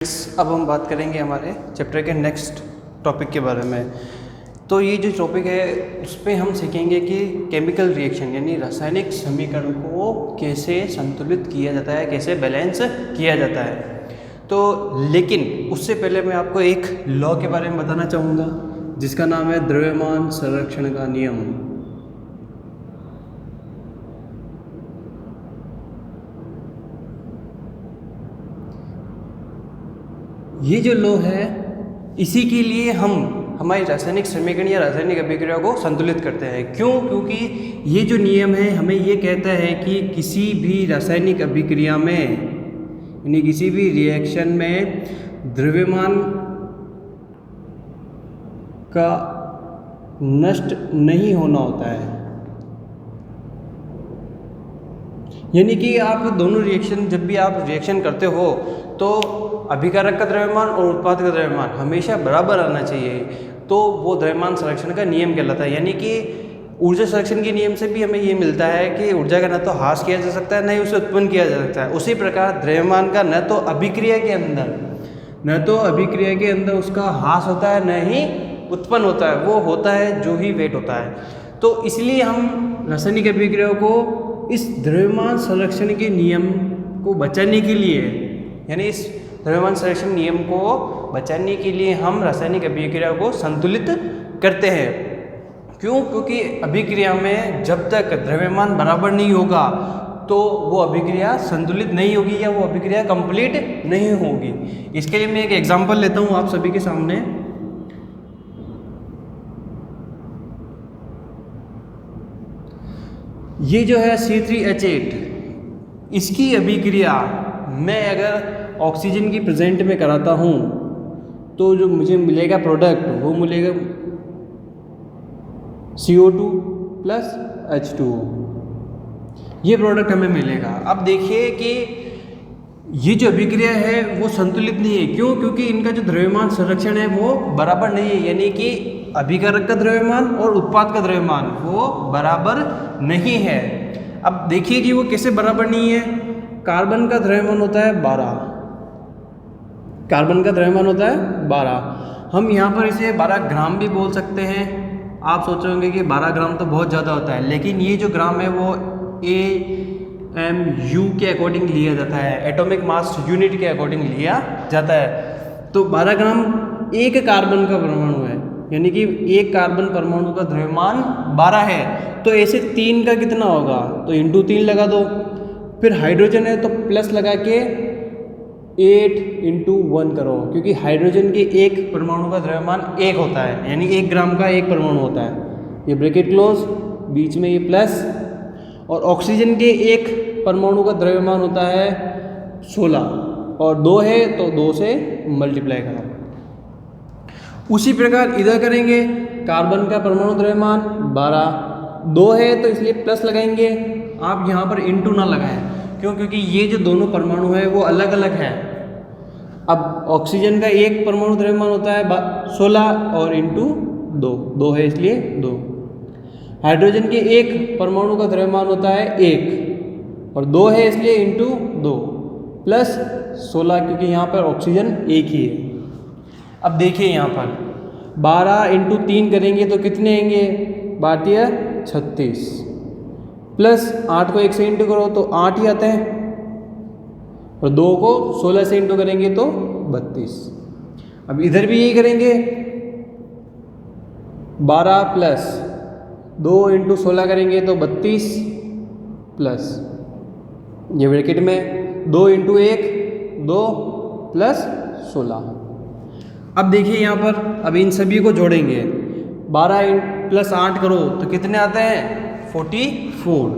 अब हम बात करेंगे हमारे चैप्टर के नेक्स्ट टॉपिक के बारे में। तो ये जो टॉपिक है उस पर हम सीखेंगे कि केमिकल रिएक्शन यानी रासायनिक समीकरण को कैसे संतुलित किया जाता है, कैसे बैलेंस किया जाता है। तो लेकिन उससे पहले मैं आपको एक लॉ के बारे में बताना चाहूँगा जिसका नाम है द्रव्यमान संरक्षण का नियम। ये जो लॉ है इसी के लिए हम हमारी रासायनिक समीकरण या रासायनिक अभिक्रिया को संतुलित करते हैं। क्यों? क्योंकि ये जो नियम है हमें ये कहता है कि किसी भी रासायनिक अभिक्रिया में यानी किसी भी रिएक्शन में द्रव्यमान का नष्ट नहीं होना होता है। यानी कि आप दोनों रिएक्शन जब भी आप रिएक्शन करते हो तो अभिकारक का द्रव्यमान और उत्पाद का द्रव्यमान हमेशा बराबर आना चाहिए। तो वो द्रव्यमान संरक्षण का नियम कहलाता है। यानी कि ऊर्जा संरक्षण के नियम से भी हमें ये मिलता है कि ऊर्जा का न तो ह्रास किया जा सकता है न ही उसे उत्पन्न किया जा सकता है। उसी प्रकार द्रव्यमान का न तो अभिक्रिया के अंदर उसका ह्रास होता है न ही उत्पन्न होता है, वो होता है जो ही वेट होता है। तो इसलिए हम रासायनिक अभिक्रिया को इस द्रव्यमान संरक्षण के नियम को बचाने के लिए यानी इस द्रव्यमान संरक्षण नियम को बचाने के लिए हम रासायनिक अभिक्रिया को संतुलित करते हैं। क्यों? क्योंकि अभिक्रिया में जब तक द्रव्यमान बराबर नहीं होगा तो वो अभिक्रिया संतुलित नहीं होगी या वो अभिक्रिया कंप्लीट नहीं होगी। इसके लिए मैं एक एग्जांपल लेता हूँ आप सभी के सामने। ये जो है C3H8 इसकी अभिक्रिया मैं अगर ऑक्सीजन की प्रेजेंट में कराता हूँ तो जो मुझे मिलेगा प्रोडक्ट वो मिलेगा CO2 प्लस H2O। ये प्रोडक्ट हमें मिलेगा। अब देखिए कि ये जो अभिक्रिया है वो संतुलित नहीं है। क्यों? क्योंकि इनका जो द्रव्यमान संरक्षण है वो बराबर नहीं है। यानी कि अभिकारक का द्रव्यमान और उत्पाद का द्रव्यमान वो बराबर नहीं है। अब देखिए कि वो कैसे बराबर नहीं है। कार्बन का द्रव्यमान होता है 12, कार्बन का द्रव्यमान होता है 12। हम यहाँ पर इसे 12 ग्राम भी बोल सकते हैं। आप सोचोगे कि 12 ग्राम तो बहुत ज़्यादा होता है, लेकिन ये जो ग्राम है वो AMU के अकॉर्डिंग लिया जाता है, एटॉमिक मास यूनिट के अकॉर्डिंग लिया जाता है। तो 12 ग्राम एक कार्बन का परमाणु है, यानी कि एक कार्बन परमाणु का द्रव्यमान 12 है। तो ऐसे 3 का कितना होगा तो इंटू 3 लगा दो। फिर हाइड्रोजन है तो प्लस लगा के 8 इंटू 1 करो, क्योंकि हाइड्रोजन के एक परमाणु का द्रव्यमान 1 होता है, यानी 1 ग्राम का एक परमाणु होता है। ये ब्रैकेट क्लोज, बीच में ये प्लस। और ऑक्सीजन के एक परमाणु का द्रव्यमान होता है 16 और 2 है तो 2 से मल्टीप्लाई करो। उसी प्रकार इधर करेंगे, कार्बन का परमाणु द्रव्यमान 12, 2 है तो इसलिए प्लस लगाएंगे। आप यहाँ पर इंटू ना लगाएं। क्यों? क्योंकि ये जो दोनों परमाणु है वो अलग अलग है। अब ऑक्सीजन का एक परमाणु द्रव्यमान होता है 16 और इंटू 2 है इसलिए 2। हाइड्रोजन के एक परमाणु का द्रव्यमान होता है 1 और 2 है इसलिए इंटू 2 प्लस 16, क्योंकि यहाँ पर ऑक्सीजन एक ही है। अब देखिए यहाँ पर 12 इंटू 3 करेंगे तो कितने आएंगे? 36 प्लस 8 को 1 से इंटू करो तो 8 ही आते हैं और 2 को 16 से इंटू करेंगे तो 32। अब इधर भी यही करेंगे, 12 प्लस 2 इंटू 16 करेंगे तो 32 प्लस ये ब्रैकेट में 2 इंटू 1 2 प्लस 16। अब देखिए यहाँ पर अब इन सभी को जोड़ेंगे, 12 प्लस 8 करो तो कितने आते हैं? 44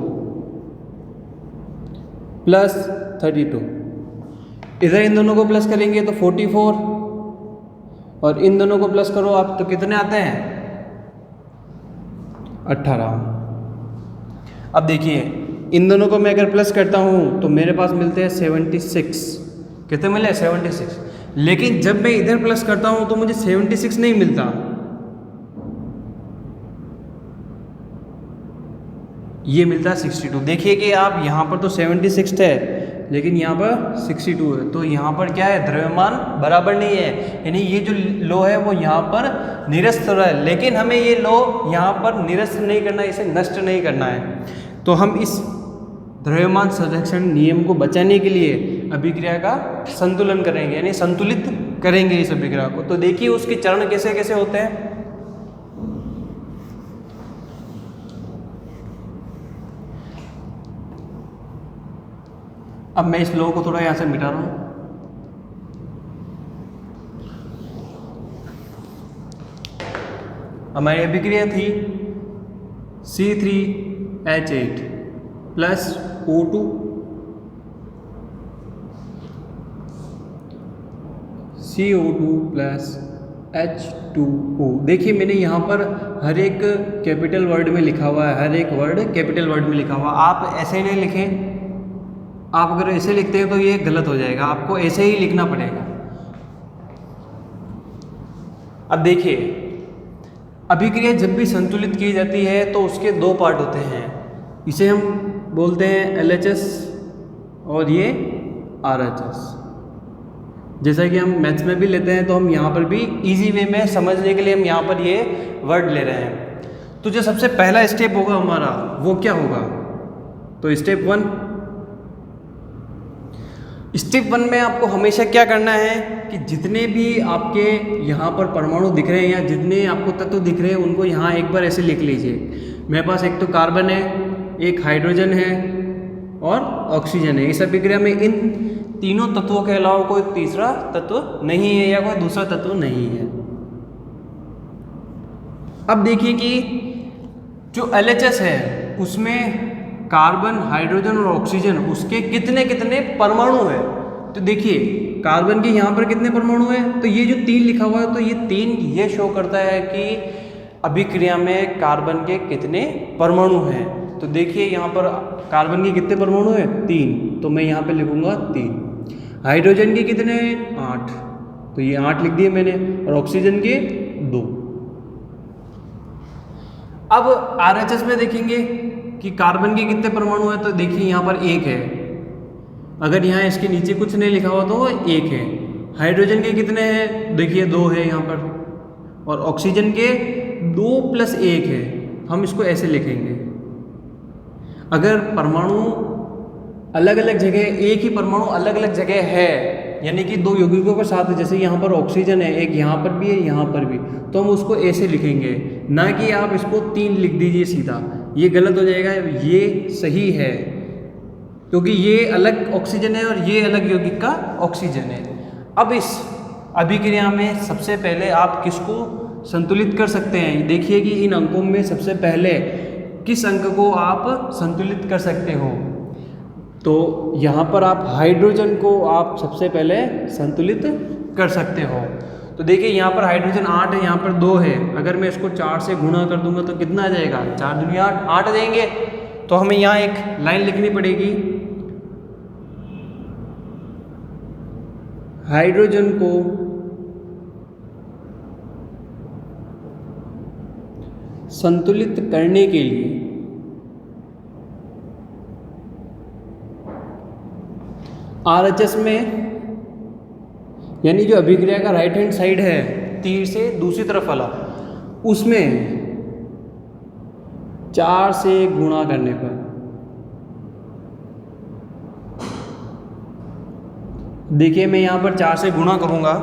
प्लस 32। इधर इन दोनों को प्लस करेंगे तो 44 और इन दोनों को प्लस करो आप तो कितने आते हैं? 18। अब देखिए इन दोनों को मैं अगर प्लस करता हूँ तो मेरे पास मिलते हैं 76। कितने मिले? 76। लेकिन जब मैं इधर प्लस करता हूँ तो मुझे 76 नहीं मिलता, ये मिलता है 62। देखिए कि आप यहाँ पर तो 76 है लेकिन यहाँ पर 62 है, तो यहाँ पर क्या है, द्रव्यमान बराबर नहीं है, यानी ये जो लो है वो यहाँ पर निरस्त हो रहा है, लेकिन हमें ये लो यहाँ पर निरस्त नहीं करना है, इसे नष्ट नहीं करना है। तो हम इस द्रव्यमान संरक्षण नियम को बचाने के लिए अभिक्रिया का संतुलन करेंगे, यानी संतुलित करेंगे इस अभिक्रिया को। तो देखिए उसके चरण कैसे कैसे होते हैं। अब मैं इस लो को थोड़ा यहाँ से मिटा रहा हूँ। हमारी अभिक्रिया थी C3H8 plus O2 CO2 plus H2O। देखिए मैंने यहाँ पर हर एक कैपिटल वर्ड में लिखा हुआ है, हर एक वर्ड कैपिटल वर्ड में लिखा हुआ। आप ऐसे नहीं लिखें, आप अगर ऐसे लिखते हैं तो ये गलत हो जाएगा, आपको ऐसे ही लिखना पड़ेगा। अब देखिए अभिक्रिया जब भी संतुलित की जाती है तो उसके दो पार्ट होते हैं, इसे हम बोलते हैं LHS और ये RHS। जैसा कि हम मैथ्स में भी लेते हैं तो हम यहाँ पर भी इजी वे में समझने के लिए हम यहाँ पर ये वर्ड ले रहे हैं। तो जो सबसे पहला स्टेप होगा हमारा वो क्या होगा, तो स्टेप 1 में आपको हमेशा क्या करना है कि जितने भी आपके यहाँ पर परमाणु दिख रहे हैं या जितने आपको तत्व दिख रहे हैं उनको यहाँ एक बार ऐसे लिख लीजिए। मेरे पास एक तो कार्बन है, एक हाइड्रोजन है और ऑक्सीजन है। इस अभिक्रिया में इन तीनों तत्वों के अलावा कोई तीसरा तत्व नहीं है या कोई दूसरा तत्व नहीं है। अब देखिए कि जो LHS है उसमें कार्बन, हाइड्रोजन और ऑक्सीजन उसके कितने कितने परमाणु हैं। तो देखिए कार्बन के यहाँ पर कितने परमाणु हैं, तो ये जो 3 लिखा हुआ है तो ये 3 ये शो करता है कि अभिक्रिया में कार्बन के कितने परमाणु हैं। तो देखिए यहाँ पर कार्बन के कितने परमाणु हैं, 3, तो मैं यहाँ पे लिखूंगा 3। हाइड्रोजन के कितने हैं, 8, तो ये 8 लिख दिए मैंने, और ऑक्सीजन के 2। अब RHS में देखेंगे कि कार्बन के कितने परमाणु हैं, तो देखिए यहाँ पर 1 है, अगर यहाँ इसके नीचे कुछ नहीं लिखा हुआ तो 1 है। हाइड्रोजन के कितने हैं, देखिए 2 है यहाँ पर, और ऑक्सीजन के 2 + 1 है। हम इसको ऐसे लिखेंगे, अगर परमाणु अलग अलग जगह, एक ही परमाणु अलग अलग जगह है, यानी कि 2 यौगिकों के साथ, जैसे यहाँ पर ऑक्सीजन है, एक यहाँ पर भी है, यहाँ पर भी, तो हम उसको ऐसे लिखेंगे, ना कि आप इसको 3 लिख दीजिए सीधा, ये गलत हो जाएगा। ये सही है क्योंकि ये अलग ऑक्सीजन है और ये अलग यौगिक का ऑक्सीजन है। अब इस अभिक्रिया में सबसे पहले आप किसको संतुलित कर सकते हैं, देखिए कि इन अंकों में सबसे पहले किस अंक को आप संतुलित कर सकते हो। तो यहाँ पर आप हाइड्रोजन को आप सबसे पहले संतुलित कर सकते हो। तो देखिए यहाँ पर हाइड्रोजन 8 है, यहाँ पर 2 है, अगर मैं इसको 4 से गुणा कर दूंगा तो कितना आ जाएगा, 4 दूनी 8, 8 आ जाएंगे। तो हमें यहाँ एक लाइन लिखनी पड़ेगी, हाइड्रोजन को संतुलित करने के लिए RHS में, यानी जो अभिक्रिया का राइट हैंड साइड है तीर से दूसरी तरफ वाला, उसमें 4 से गुणा करने पर, देखिए मैं यहाँ पर 4 से गुणा करूँगा,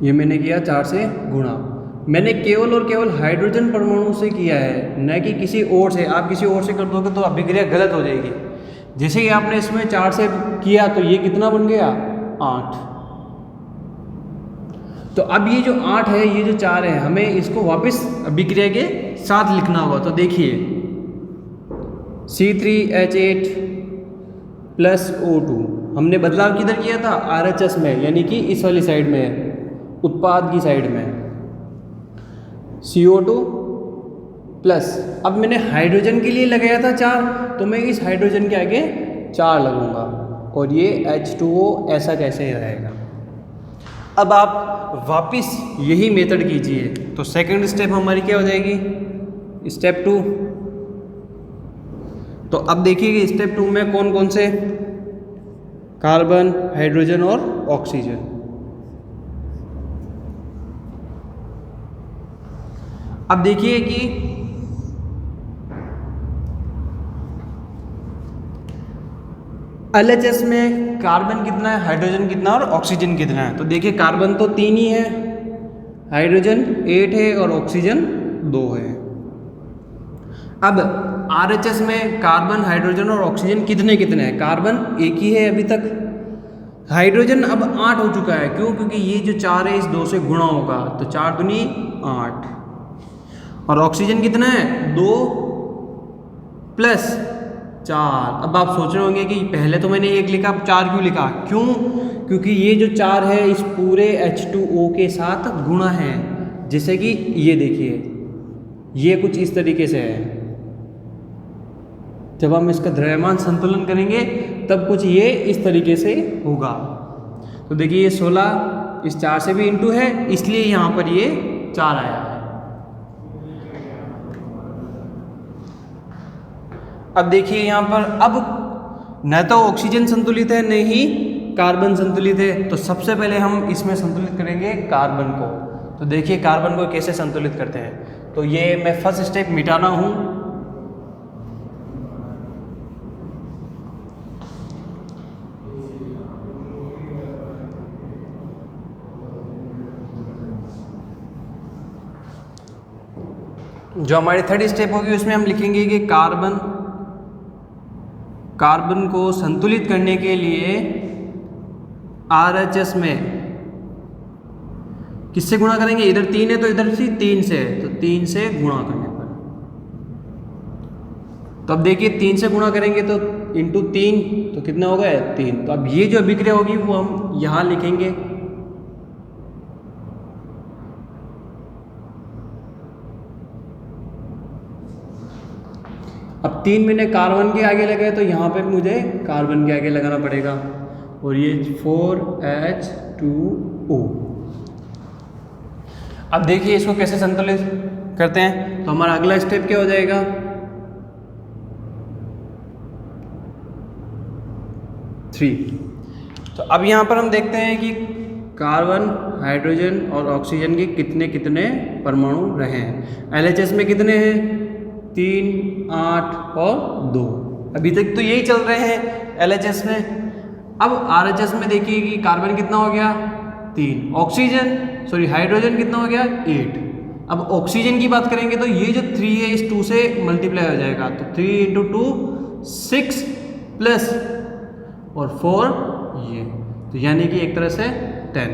ये मैंने किया 4 से गुणा, मैंने केवल और केवल हाइड्रोजन परमाणु से किया है, न कि किसी और से। आप किसी और से कर दोगे तो अभिक्रिया गलत हो जाएगी। जैसे कि आपने इसमें 4 से किया तो ये कितना बन गया, 8। तो अब ये जो 8 है, ये जो 4 है, हमें इसको वापस अभिक्रिया के साथ लिखना होगा। तो देखिए C3H8 प्लस O2, हमने बदलाव किधर किया था, RHS में, यानी कि इस वाली साइड में, उत्पाद की साइड में, CO2 प्लस, अब मैंने हाइड्रोजन के लिए लगाया था 4, तो मैं इस हाइड्रोजन के आगे 4 लगूंगा, और ये H2O ऐसा कैसे रहेगा। अब आप वापिस यही मेथड कीजिए। तो सेकंड स्टेप हमारी क्या हो जाएगी, स्टेप 2। तो अब देखिए स्टेप 2 में कौन कौन से कार्बन, हाइड्रोजन और ऑक्सीजन। अब देखिए कि LHS में कार्बन कितना है, हाइड्रोजन कितना और ऑक्सीजन कितना है। तो देखिए कार्बन तो 3 ही है, हाइड्रोजन 8 है और ऑक्सीजन 2 है। अब RHS में कार्बन, हाइड्रोजन और ऑक्सीजन कितने कितने हैं। कार्बन 1 ही है अभी तक, हाइड्रोजन अब 8 हो चुका है। क्यों? क्योंकि ये जो 4 है इस 2 से गुणा होगा, तो 4 दूनी 8। और ऑक्सीजन कितना है, 2 प्लस 4। अब आप सोच रहे होंगे कि पहले तो मैंने 1 लिखा, अब 4 क्यों लिखा। क्यों? क्योंकि ये जो 4 है इस पूरे H2O के साथ गुणा है। जैसे कि ये देखिए, ये कुछ इस तरीके से है। जब हम इसका द्रव्यमान संतुलन करेंगे तब कुछ ये इस तरीके से होगा। तो देखिए ये 16 इस 4 से भी इंटू है, इसलिए यहाँ पर ये 4 आया है। अब देखिए यहाँ पर, अब न तो ऑक्सीजन संतुलित है न ही कार्बन संतुलित है। तो सबसे पहले हम इसमें संतुलित करेंगे कार्बन को। तो देखिए कार्बन को कैसे संतुलित करते हैं। तो ये मैं फर्स्ट स्टेप मिटाना हूँ। जो हमारी थर्ड स्टेप होगी उसमें हम लिखेंगे कि कार्बन को संतुलित करने के लिए RHS में किससे गुणा करेंगे। इधर 3 है तो इधर से 3 से है, तो 3 से गुणा करने पर। तो अब देखिए 3 से गुणा करेंगे तो इंटू 3, तो कितना होगा 3। तो अब ये जो अभिक्रिया होगी वो हम यहाँ लिखेंगे। अब 3 मैंने कार्बन के आगे लगाए तो यहाँ पे मुझे कार्बन के आगे लगाना पड़ेगा। और ये 4H2O। अब देखिए इसको कैसे संतुलित करते हैं। तो हमारा अगला स्टेप क्या हो जाएगा, 3। तो अब यहाँ पर हम देखते हैं कि कार्बन, हाइड्रोजन और ऑक्सीजन के कितने कितने परमाणु रहे हैं। LHS में कितने हैं, 3, 8 और 2। अभी तक तो यही चल रहे हैं LHS में। अब RHS में देखिए कि कार्बन कितना हो गया, 3, हाइड्रोजन कितना हो गया, 8। अब ऑक्सीजन की बात करेंगे तो ये जो 3 है इस 2 से मल्टीप्लाई हो जाएगा। तो 3 × 2 6 प्लस और 4 ये, तो यानी कि एक तरह से 10।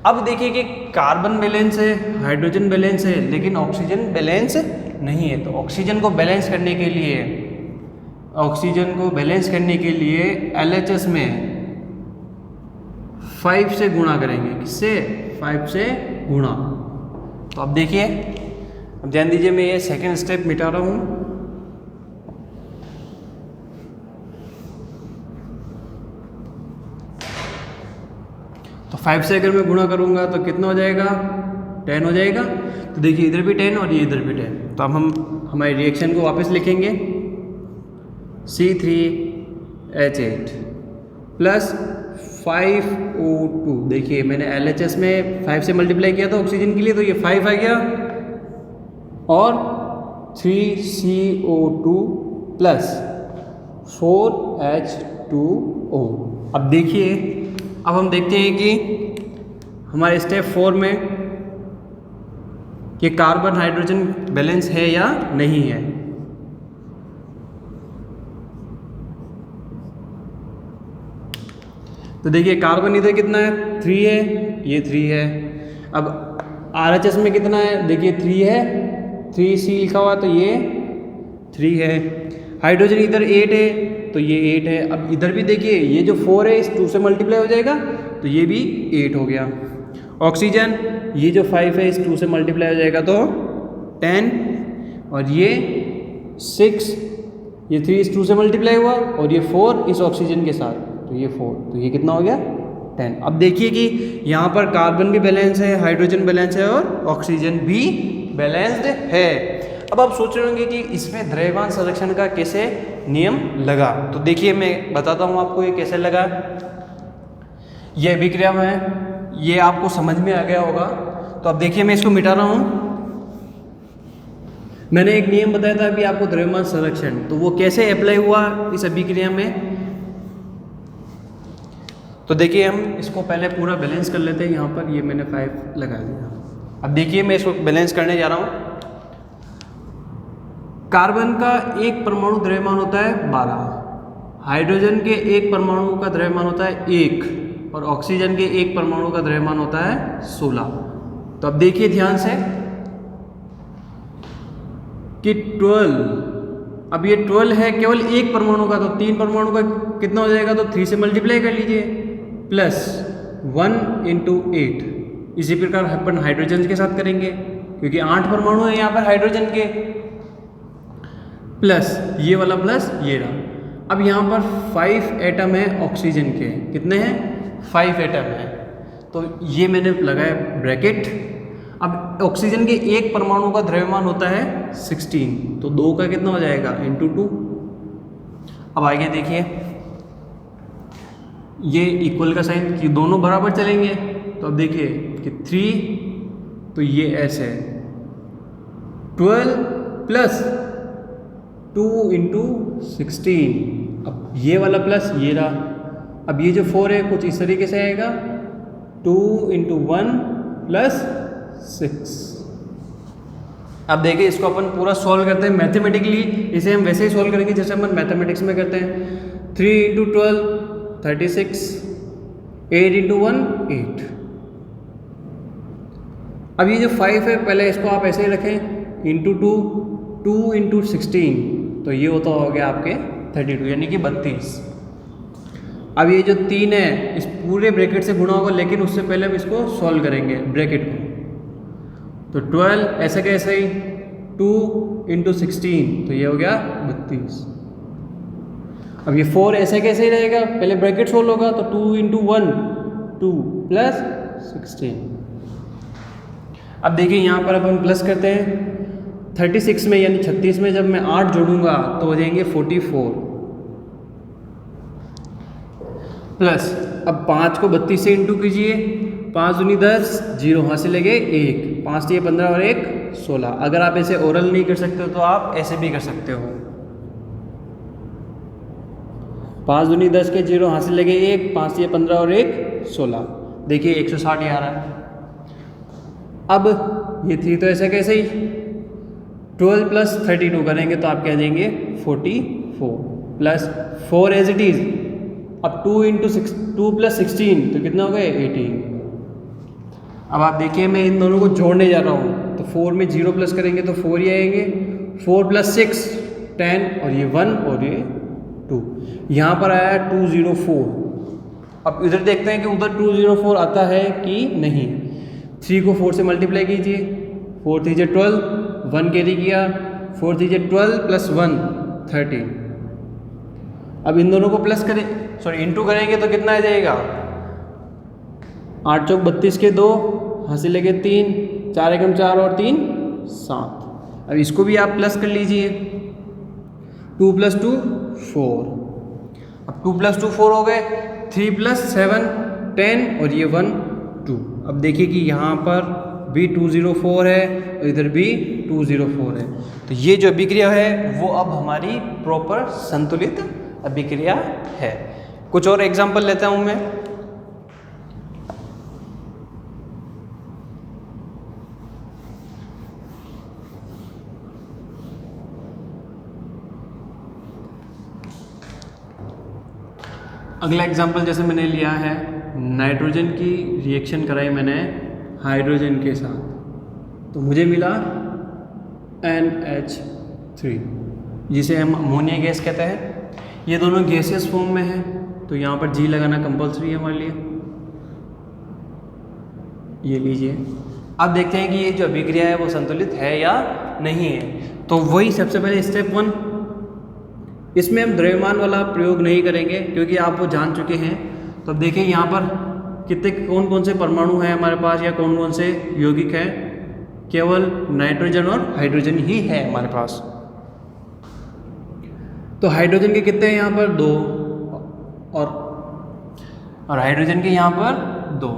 अब देखिए कि कार्बन बैलेंस है, हाइड्रोजन बैलेंस है, लेकिन ऑक्सीजन बैलेंस नहीं है। तो ऑक्सीजन को बैलेंस करने के लिए LHS में 5 से गुणा करेंगे। किससे, 5 से गुणा। तो अब देखिए, अब ध्यान दीजिए, मैं ये सेकेंड स्टेप मिटा रहा हूँ। तो 5 से अगर मैं गुणा करूँगा तो कितना हो जाएगा, 10 हो जाएगा। तो देखिए इधर भी 10 और ये इधर भी 10। तो अब हम हमारी रिएक्शन को वापस लिखेंगे, C3H8 प्लस 5O2। देखिए मैंने LHS में 5 से मल्टीप्लाई किया था ऑक्सीजन के लिए, तो ये 5 आ गया, और 3CO2 प्लस 4H2O। अब देखिए, अब हम देखते हैं कि हमारे स्टेप 4 में कि कार्बन हाइड्रोजन बैलेंस है या नहीं है। तो देखिए कार्बन इधर कितना है, 3 है, ये 3 है। अब RHS में कितना है, देखिए 3 है, 3C लिखा हुआ, तो ये 3 है। हाइड्रोजन इधर 8 है, तो ये 8 है। अब इधर भी देखिए ये जो 4 है इस 2 से मल्टीप्लाई हो जाएगा, तो ये भी 8 हो गया। ऑक्सीजन ये जो 5 है इस 2 से मल्टीप्लाई हो जाएगा तो 10, और ये 6, ये 3 इस 2 से मल्टीप्लाई हुआ, और ये 4 इस ऑक्सीजन के साथ, तो ये 4, तो ये कितना हो गया, 10। अब देखिए कि यहाँ पर कार्बन भी बैलेंस है, हाइड्रोजन बैलेंस है और ऑक्सीजन भी बैलेंस्ड है। अब आप सोच रहे होंगे कि इसमें द्रव्यमान संरक्षण का कैसे नियम लगा। तो देखिए मैं बताता हूँ आपको ये कैसे लगा। ये अभिक्रिया में ये आपको समझ में आ गया होगा। तो अब देखिए मैं इसको मिटा रहा हूँ। मैंने एक नियम बताया था अभी आपको, द्रव्यमान संरक्षण, तो वो कैसे अप्लाई हुआ इस अभिक्रिया में। तो देखिए हम इसको पहले पूरा बैलेंस कर लेते हैं। यहाँ पर ये मैंने 5 लगा दिया। अब देखिए मैं इसको बैलेंस करने जा रहा हूँ। कार्बन का एक परमाणु द्रव्यमान होता है 12, हाइड्रोजन के एक परमाणु का द्रव्यमान होता है 1 और ऑक्सीजन के एक परमाणु का द्रव्यमान होता है 16। तो अब देखिए ध्यान से कि 12, अब ये 12 है केवल एक परमाणु का, तो 3 परमाणु का कितना हो जाएगा, तो 3 से मल्टीप्लाई कर लीजिए, प्लस 1 × 8। इसी प्रकार अपन हाइड्रोजन के साथ करेंगे क्योंकि 8 परमाणु है यहाँ पर हाइड्रोजन के, प्लस ये वाला प्लस ये रहा। अब यहाँ पर 5 एटम है ऑक्सीजन के, कितने हैं, 5 एटम है। तो ये मैंने लगाया ब्रैकेट। अब ऑक्सीजन के एक परमाणु का द्रव्यमान होता है 16, तो 2 का कितना हो जाएगा, × 2। अब आगे देखिए ये इक्वल का साइन कि दोनों बराबर चलेंगे। तो अब देखिए कि 3, तो ये ऐसे है 12 प्लस 2 × 16। अब ये वाला प्लस ये रहा। अब ये जो 4 है कुछ इस तरीके से आएगा, 2 × 1 प्लस 6। अब देखिए इसको अपन पूरा सॉल्व करते हैं मैथमेटिकली। इसे हम वैसे ही सॉल्व करेंगे जैसे अपन मैथमेटिक्स में करते हैं। 3 × 12 36, 8 × 1 8। अब ये जो 5 है पहले इसको आप ऐसे ही रखें, × 2 2 × 16, तो ये होता हो गया आपके 32 यानी कि 32। अब ये जो 3 है इस पूरे ब्रैकेट से गुणा होगा, लेकिन उससे पहले हम इसको सॉल्व करेंगे ब्रैकेट को। तो 12 ऐसे कैसे ही 2 × 16, तो ये हो गया 32। अब ये 4 ऐसे कैसे ही रहेगा, पहले ब्रैकेट सोल्व होगा, तो 2 × 1 2 प्लस 16। अब देखिए यहाँ पर अपन प्लस करते हैं 36 में यानी 36 में जब मैं 8 जोड़ूंगा तो हो जाएंगे 44, प्लस अब 5 को 32 से इंटू कीजिए, 5 दूनी 10, 0 हाथ से लगे 1, 5 से 15 और 1 16। अगर आप ऐसे ओरल नहीं कर सकते हो तो आप ऐसे भी कर सकते हो। 5 दूनी 10 के 0 हाथ से लगे 1, 5 से 15 और 1 16। देखिए 160 आ रहा है। अब ये 3 तो ऐसे कैसे ही 12 प्लस 32 करेंगे तो आप कह देंगे 44 प्लस 4 एज इट इज। अब 2 प्लस 16 तो कितना हो गए 18। अब आप देखिए मैं इन दोनों को जोड़ने जा रहा हूँ, तो 4 में 0 प्लस करेंगे तो 4 ही आएंगे, 4 प्लस 6 10 और ये 1 और ये 2। यहाँ पर आया 204। अब इधर देखते हैं कि उधर 204 आता है कि नहीं। 3 को 4 से मल्टीप्लाई कीजिए, 4 3 12, 1 कैरी किया, 4 3 12 प्लस 1 13। अब इन दोनों को प्लस करें, सॉरी इंटू करेंगे तो कितना आ जाएगा, 8 चौक 32 के 2 हासिल लगे 3, 4 एकम 4 और 3 7। अब इसको भी आप प्लस कर लीजिए, 2 + 2 4। अब 2 + 2 4 हो गए, 3 + 7 10 और ये 1 2। अब देखिए कि यहाँ पर भी 204 है और इधर भी 204 है। तो ये जो अभिक्रिया है वो अब हमारी प्रॉपर संतुलित अभिक्रिया है। कुछ और एग्जांपल लेता हूँ मैं। अगला एग्जांपल जैसे मैंने लिया है, नाइट्रोजन की रिएक्शन कराई मैंने हाइड्रोजन के साथ, तो मुझे मिला NH3 जिसे हम अमोनिया गैस कहते हैं। ये दोनों गैसियस फॉर्म में है, तो यहाँ पर G लगाना कंपलसरी है हमारे लिए। ये लीजिए। अब देखते हैं कि ये जो अभिक्रिया है वो संतुलित है या नहीं है। तो वही सबसे पहले स्टेप 1, इसमें हम द्रव्यमान वाला प्रयोग नहीं करेंगे क्योंकि आप वो जान चुके हैं। तो अब देखिए यहाँ पर कितने कौन कौन से परमाणु हैं हमारे पास या कौन कौन से यौगिक हैं, केवल नाइट्रोजन और हाइड्रोजन ही है हमारे पास। तो हाइड्रोजन के कितने हैं यहाँ पर? 2 और हाइड्रोजन के यहाँ पर 2।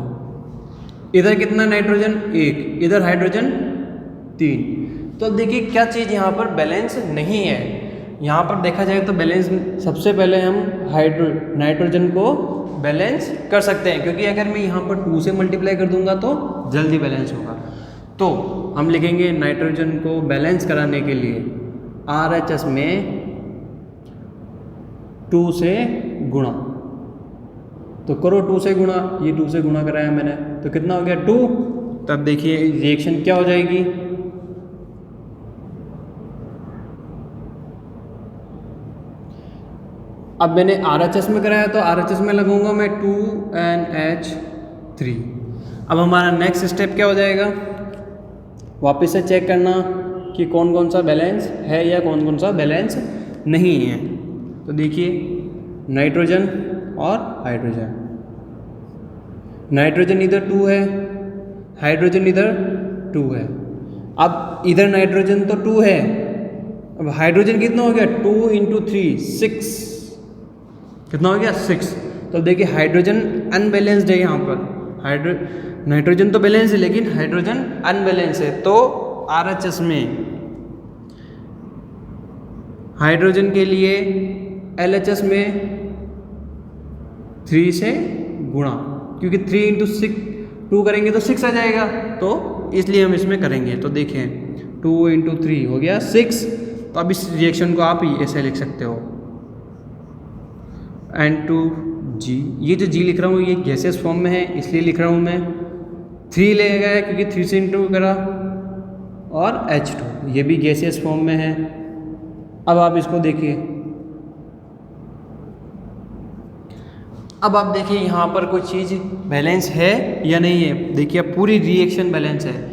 इधर कितना नाइट्रोजन? 1। इधर हाइड्रोजन 3। तो अब देखिए क्या चीज़ यहाँ पर बैलेंस नहीं है। यहाँ पर देखा जाए तो बैलेंस सबसे पहले हम नाइट्रोजन को बैलेंस कर सकते हैं, क्योंकि अगर मैं यहाँ पर 2 से मल्टीप्लाई कर दूंगा तो जल्दी बैलेंस होगा। तो हम लिखेंगे नाइट्रोजन को बैलेंस कराने के लिए RHS में 2 से गुणा। तो करो 2 से गुणा, ये 2 से गुणा कराया मैंने, तो कितना हो गया? 2। तब देखिए रिएक्शन क्या हो जाएगी? अब मैंने RHS में कराया तो RHS में लगाऊंगा मैं 2NH3। अब हमारा नेक्स्ट स्टेप क्या हो जाएगा? वापस से चेक करना कि कौन कौन सा बैलेंस है या कौन कौन सा बैलेंस नहीं है। तो देखिए नाइट्रोजन और हाइड्रोजन, नाइट्रोजन इधर 2 है, हाइड्रोजन इधर 2 है। अब इधर नाइट्रोजन तो 2 है, अब हाइड्रोजन कितना हो गया? 2 × 3 6। कितना हो गया? 6। तो देखिए हाइड्रोजन अनबैलेंस्ड है यहाँ पर। नाइट्रोजन तो बैलेंस है लेकिन हाइड्रोजन अनबैलेंस है। तो RHS में हाइड्रोजन के लिए LHS में 3 से गुणा, क्योंकि 3 × 6 2 करेंगे तो 6 आ जाएगा, तो इसलिए हम इसमें करेंगे। तो देखें 2 × 3 हो गया 6। तो अब इस रिएक्शन को आप ऐसे लिख सकते हो N2G। ये जो G लिख रहा हूँ ये गैसेस फॉर्म में है इसलिए लिख रहा हूँ मैं। 3 ले गया है क्योंकि 3 से इंटू करा, और H2 ये भी गैसेस फॉर्म में है। अब आप इसको देखिए, अब आप देखिए यहाँ पर कोई चीज़ बैलेंस है या नहीं है। देखिए अब पूरी रिएक्शन बैलेंस है।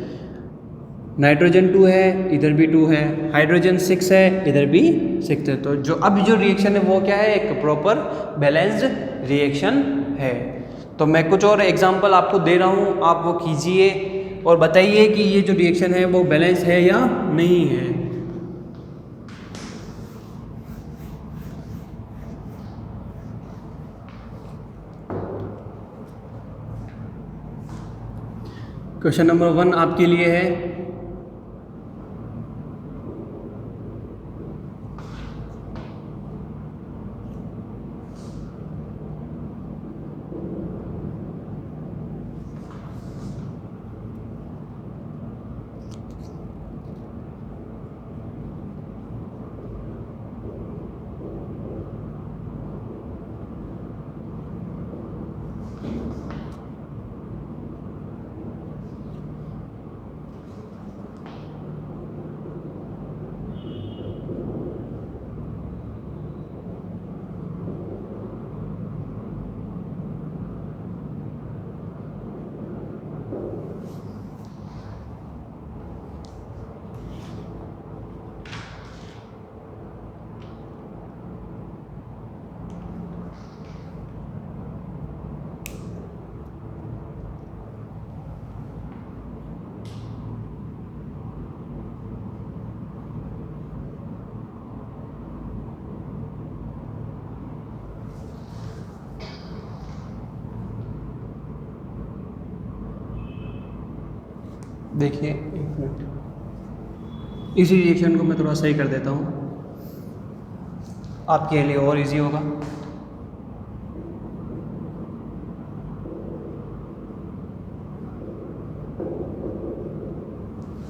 नाइट्रोजन 2 है, इधर भी 2 है, हाइड्रोजन 6 है, इधर भी 6 है। तो जो रिएक्शन है वो क्या है? एक प्रॉपर बैलेंस्ड रिएक्शन है। तो मैं कुछ और एग्जांपल आपको दे रहा हूँ, आप वो कीजिए और बताइए कि ये जो रिएक्शन है वो बैलेंस है या नहीं है। क्वेश्चन नंबर 1 आपके लिए है, देखिए 1 मिनट, इसी रिएक्शन को मैं थोड़ा सही कर देता हूँ आपके लिए और इजी होगा।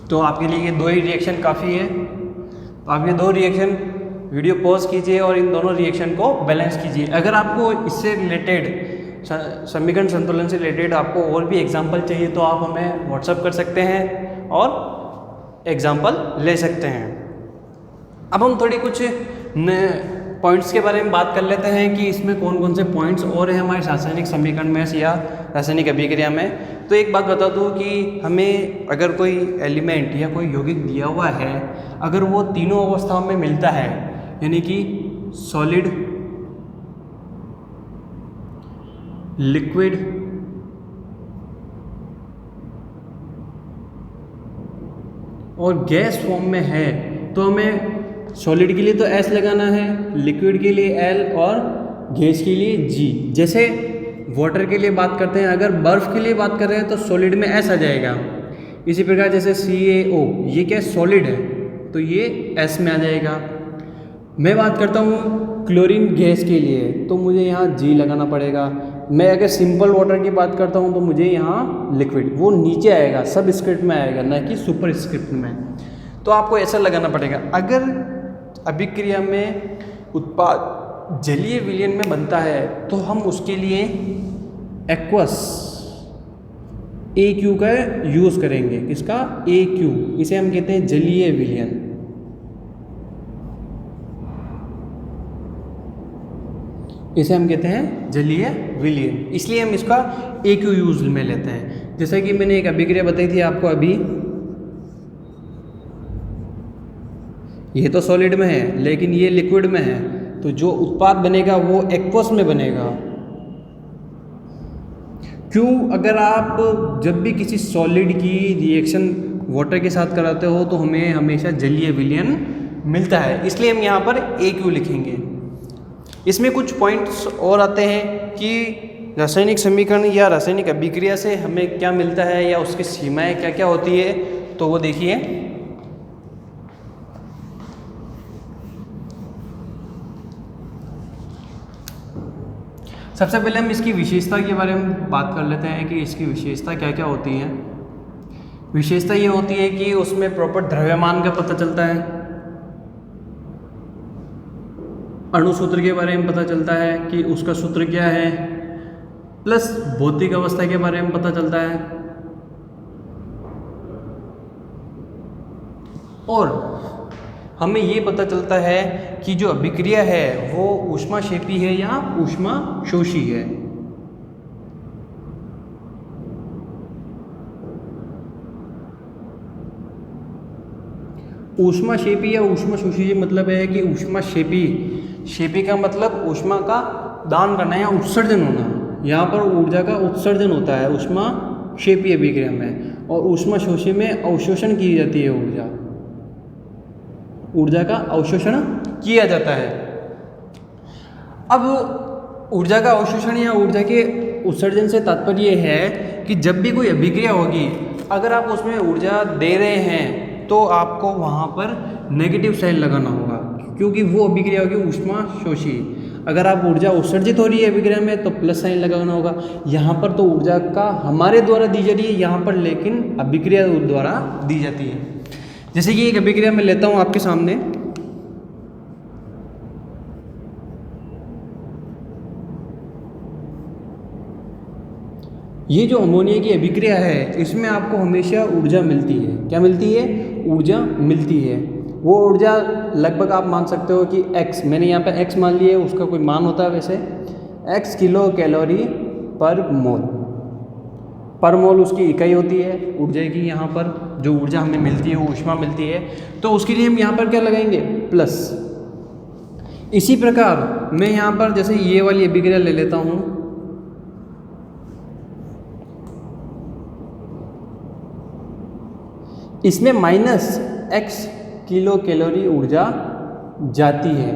तो आपके लिए ये 2 ही रिएक्शन काफ़ी है। तो आप ये 2 रिएक्शन वीडियो पॉज कीजिए और इन दोनों रिएक्शन को बैलेंस कीजिए। अगर आपको इससे रिलेटेड समीकरण संतुलन से रिलेटेड आपको और भी एग्जाम्पल चाहिए तो आप हमें व्हाट्सअप कर सकते हैं और एग्जाम्पल ले सकते हैं। अब हम थोड़ी कुछ पॉइंट्स के बारे में बात कर लेते हैं कि इसमें कौन कौन से पॉइंट्स और हैं हमारे रासायनिक समीकरण में या रासायनिक अभिक्रिया में। तो एक बात बता दूं कि हमें अगर कोई एलिमेंट या कोई यौगिक दिया हुआ है, अगर वो तीनों अवस्थाओं में मिलता है, यानी कि सॉलिड, लिक्विड और गैस फॉर्म में है, तो हमें सॉलिड के लिए तो S लगाना है, लिक्विड के लिए L और गैस के लिए G। जैसे वाटर के लिए बात करते हैं, अगर बर्फ़ के लिए बात कर रहे हैं तो सॉलिड में S आ जाएगा। इसी प्रकार जैसे CaO, ये क्या सॉलिड है तो ये S में आ जाएगा। मैं बात करता हूँ क्लोरीन गैस के लिए तो मुझे यहाँ G लगाना पड़ेगा। मैं अगर सिंपल वाटर की बात करता हूँ तो मुझे यहाँ लिक्विड वो नीचे आएगा, सब स्क्रिप्ट में आएगा, ना कि सुपर स्क्रिप्ट में। तो आपको ऐसा लगाना पड़ेगा। अगर अभिक्रिया में उत्पाद जलीय विलयन में बनता है तो हम उसके लिए एक्वस AQ का यूज़ करेंगे। किसका? AQ। इसे हम कहते हैं जलीय विलयन। इसे हम कहते हैं जलीय विलयन, इसलिए हम इसका AQ यूज में लेते हैं। जैसे कि मैंने एक अभिक्रिया बताई थी आपको अभी, ये तो सॉलिड में है लेकिन ये लिक्विड में है, तो जो उत्पाद बनेगा वो एक्वस में बनेगा। क्यों? अगर आप जब भी किसी सॉलिड की रिएक्शन वाटर के साथ कराते हो तो हमें हमेशा जलीय विलयन मिलता है, इसलिए हम यहाँ पर AQ लिखेंगे। इसमें कुछ पॉइंट्स और आते हैं कि रासायनिक समीकरण या रासायनिक अभिक्रिया से हमें क्या मिलता है या उसकी सीमाएं क्या क्या होती है, तो वो देखिए। सबसे पहले हम इसकी विशेषता के बारे में बात कर लेते हैं कि इसकी विशेषता क्या क्या होती है। विशेषता ये होती है कि उसमें प्रॉपर द्रव्यमान का पता चलता है, अणु सूत्र के बारे में पता चलता है कि उसका सूत्र क्या है, प्लस भौतिक अवस्था के बारे में पता चलता है, और हमें ये पता चलता है कि जो अभिक्रिया है वो ऊष्माक्षेपी है या ऊष्माशोषी है। ऊष्माक्षेपी या ऊष्माशोषी मतलब है कि ऊष्माक्षेपी का मतलब ऊष्मा का दान करना या उत्सर्जन होना। यहाँ पर ऊर्जा का उत्सर्जन होता है ऊष्माक्षेपी अभिक्रिया में, और ऊष्माशोषी में अवशोषण की जाती है ऊर्जा का अवशोषण किया जाता है। अब ऊर्जा का अवशोषण या ऊर्जा के उत्सर्जन से तात्पर्य है कि जब भी कोई अभिक्रिया होगी, अगर आप उसमें ऊर्जा दे रहे हैं तो आपको वहाँ पर नेगेटिव साइन लगाना होगा, क्योंकि वो अभिक्रिया होगी ऊष्माशोषी। अगर आप ऊर्जा उत्सर्जित हो रही है अभिक्रिया में तो प्लस साइन लगाना होगा। यहाँ पर तो ऊर्जा का हमारे द्वारा दी जा रही है, यहाँ पर लेकिन अभिक्रिया द्वारा दी जाती है। जैसे कि एक अभिक्रिया मैं लेता हूँ आपके सामने, ये जो अमोनिया की अभिक्रिया है इसमें आपको हमेशा ऊर्जा मिलती है। क्या मिलती है? ऊर्जा मिलती है। वो ऊर्जा लगभग आप मान सकते हो कि x, मैंने यहाँ पे x मान लिया है, उसका कोई मान होता है वैसे, x किलो कैलोरी पर मोल उसकी इकाई होती है ऊर्जा की। यहाँ पर जो ऊर्जा हमें मिलती है वो ऊष्मा मिलती है, तो उसके लिए हम यहाँ पर क्या लगाएंगे? प्लस। इसी प्रकार मैं यहाँ पर जैसे ये वाली अभिक्रिया ले लेता हूँ, इसमें -x किलो कैलोरी ऊर्जा जाती है,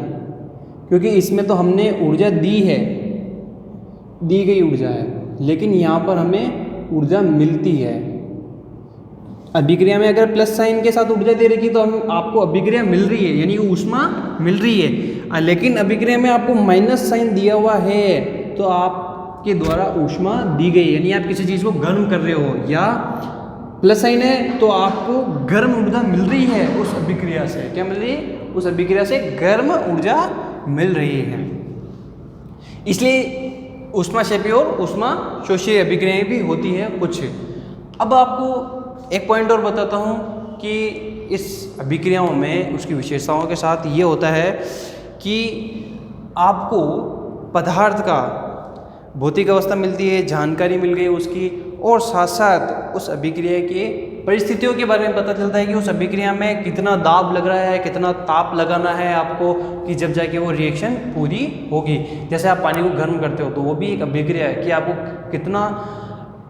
क्योंकि इसमें तो हमने ऊर्जा दी है, दी गई ऊर्जा है, लेकिन यहाँ पर हमें ऊर्जा मिलती है। अभिक्रिया में अगर प्लस साइन के साथ ऊर्जा दे रखी तो हम आपको अभिक्रिया मिल रही है, यानी ऊष्मा मिल रही है। लेकिन अभिक्रिया में आपको माइनस साइन दिया हुआ है तो आपके द्वारा ऊष्मा दी गई, यानी आप किसी चीज़ को गर्म कर रहे हो, या प्लस साइन है तो आपको गर्म ऊर्जा मिल रही है उस अभिक्रिया से। क्या मिल रही है? उस अभिक्रिया से गर्म ऊर्जा मिल रही है। इसलिए ऊष्माक्षेपी और ऊष्माशोषी अभिक्रियाएं भी होती हैं कुछ। अब आपको एक पॉइंट और बताता हूँ कि इस अभिक्रियाओं में उसकी विशेषताओं के साथ ये होता है कि आपको पदार्थ का भौतिक अवस्था मिलती है, जानकारी मिल गई उसकी, और साथ साथ उस अभिक्रिया के परिस्थितियों के बारे में पता चलता है कि उस अभिक्रिया में कितना दाब लग रहा है, कितना ताप लगाना है आपको, कि जब जाके वो रिएक्शन पूरी होगी। जैसे आप पानी को गर्म करते हो तो वो भी एक अभिक्रिया है कि आपको कितना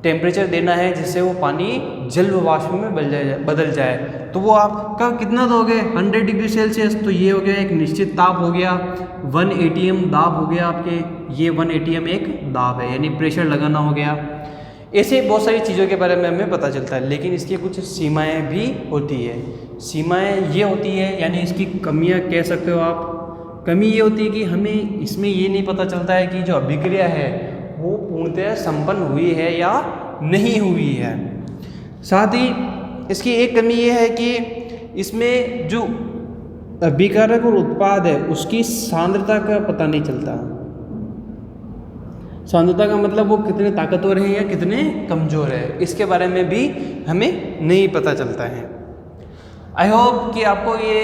टेम्परेचर देना है जिससे वो पानी जल वाष्प में बदल जाए। तो वो आपका कितना दोगे 100 डिग्री सेल्सियस, तो ये हो गया एक निश्चित ताप हो गया, 1 ATM दाब हो गया आपके, ये 1 ATM एक दाब है यानी प्रेशर लगाना हो गया। ऐसे बहुत सारी चीज़ों के बारे में हमें पता चलता है, लेकिन इसकी कुछ सीमाएं भी होती है। सीमाएं ये होती है यानी इसकी कमियां कह सकते हो आप। कमी ये होती है कि हमें इसमें ये नहीं पता चलता है कि जो अभिक्रिया है वो पूर्णतः संपन्न हुई है या नहीं हुई है। साथ ही इसकी एक कमी ये है कि इसमें जो अभिकारक और उत्पाद है उसकी सांद्रता का पता नहीं चलता। सांद्रता का मतलब वो कितने ताकतवर है या कितने कमज़ोर है, इसके बारे में भी हमें नहीं पता चलता है। आई होप कि आपको ये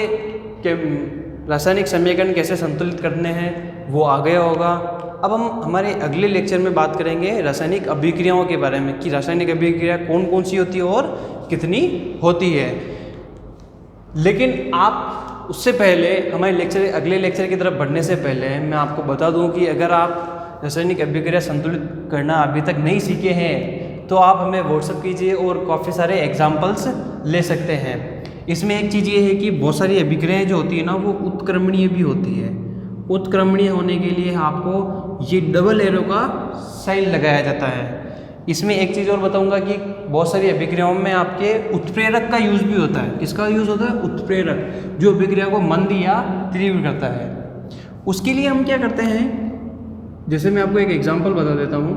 रासायनिक समीकरण कैसे संतुलित करने हैं वो आ गया होगा। अब हम हमारे अगले लेक्चर में बात करेंगे रासायनिक अभिक्रियाओं के बारे में कि रासायनिक अभिक्रिया कौन कौन सी होती है और कितनी होती है। लेकिन आप उससे पहले हमारे अगले लेक्चर की तरफ बढ़ने से पहले मैं आपको बता दूं कि अगर आप रासायनिक अभिक्रिया संतुलित करना अभी तक नहीं सीखे हैं तो आप हमें व्हाट्सएप कीजिए और काफ़ी सारे एग्जाम्पल्स ले सकते हैं। इसमें एक चीज़ ये है कि बहुत सारी अभिक्रियाएँ जो होती है ना वो उत्क्रमणीय भी होती है। उत्क्रमणीय होने के लिए आपको ये डबल एरो का साइन लगाया जाता है। इसमें एक चीज़ और बताऊंगा कि बहुत सारी अभिक्रियाओं में आपके उत्प्रेरक का यूज़ भी होता है। किसका यूज़ होता है? उत्प्रेरक, जो अभिक्रिया को मंद या तीव्र करता है। उसके लिए हम क्या करते हैं, जैसे मैं आपको एक एग्जांपल बता देता हूँ।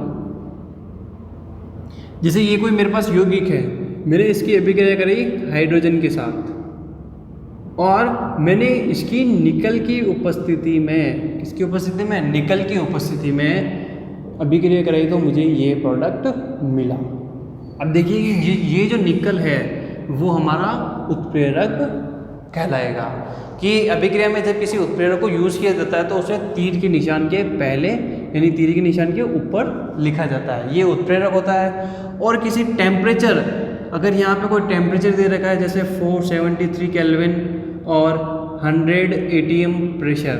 जैसे ये कोई मेरे पास यौगिक है, मैंने इसकी अभिक्रिया करी हाइड्रोजन के साथ और मैंने इसकी निकल की उपस्थिति में, किसकी उपस्थिति में? निकल की उपस्थिति में अभिक्रिया कराई तो मुझे ये प्रोडक्ट मिला। अब देखिए कि ये जो निकल है वो हमारा उत्प्रेरक कहलाएगा। कि अभिक्रिया में जब किसी उत्प्रेरक को यूज़ किया जाता है तो उसे तीर के निशान के पहले यानी तीर के निशान के ऊपर लिखा जाता है, ये उत्प्रेरक होता है। और किसी टेम्परेचर, अगर यहाँ पे कोई टेम्परेचर दे रखा है जैसे 473 केल्विन और 100 ATM प्रेशर,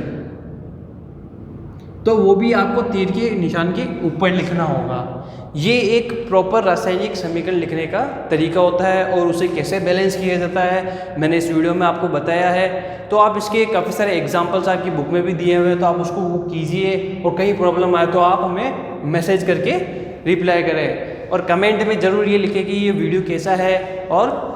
तो वो भी आपको तीर के निशान के ऊपर लिखना होगा। ये एक प्रॉपर रासायनिक समीकरण लिखने का तरीका होता है और उसे कैसे बैलेंस किया जाता है मैंने इस वीडियो में आपको बताया है। तो आप इसके काफ़ी सारे एग्जांपल्स आपकी बुक में भी दिए हुए हैं, तो आप उसको वो कीजिए और कहीं प्रॉब्लम आए तो आप हमें मैसेज करके रिप्लाई करें और कमेंट में ज़रूर ये लिखें कि ये वीडियो कैसा है और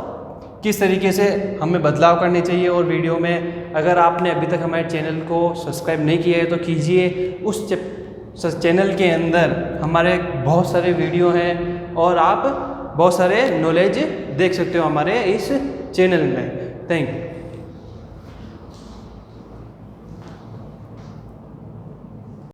किस तरीके से हमें बदलाव करने चाहिए। और वीडियो में अगर आपने अभी तक हमारे चैनल को सब्सक्राइब नहीं किया है तो कीजिए। उस चैनल के अंदर हमारे बहुत सारे वीडियो हैं और आप बहुत सारे नॉलेज देख सकते हो हमारे इस चैनल में। Thank you.